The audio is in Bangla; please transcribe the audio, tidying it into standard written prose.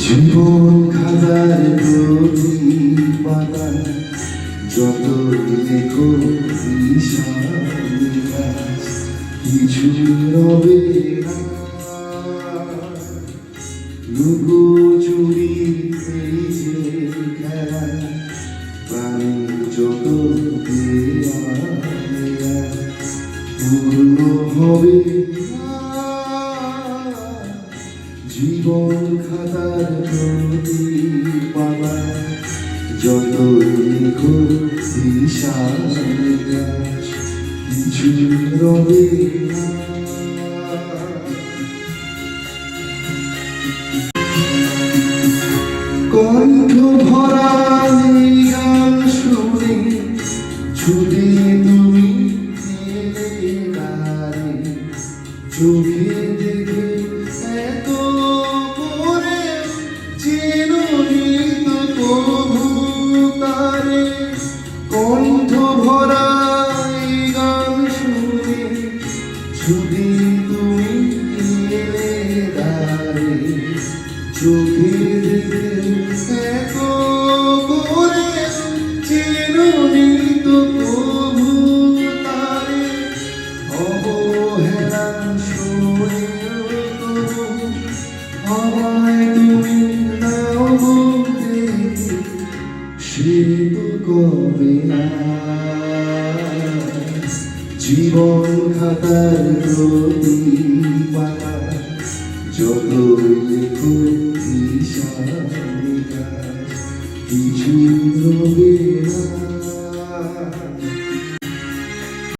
জীবন খাতার প্রতি পাতা যত লেখো কিছু রবে না। লুকোচুরি এই যে খেলা প্রাণী যত পূর্ণ হবে জীবন খাতার প্রতি পাতা যত লেখো কিছু রবে না। কণ্ঠ ভরা গান শুনে ছুটে তুমি চোখে দেখে এত করে চিরনি তো তবু তারে কণ্ঠ ভরা গান শুনে ছুটে তুমি দাঁড়ে চোখে দেখে এত করে চিরনি তো তবু তারে অবহেলা শুনে আমায় তুমি নাও বলতে সে তো কবে না। জীবন খাতার প্রতি পাতা যত লেখো কিছু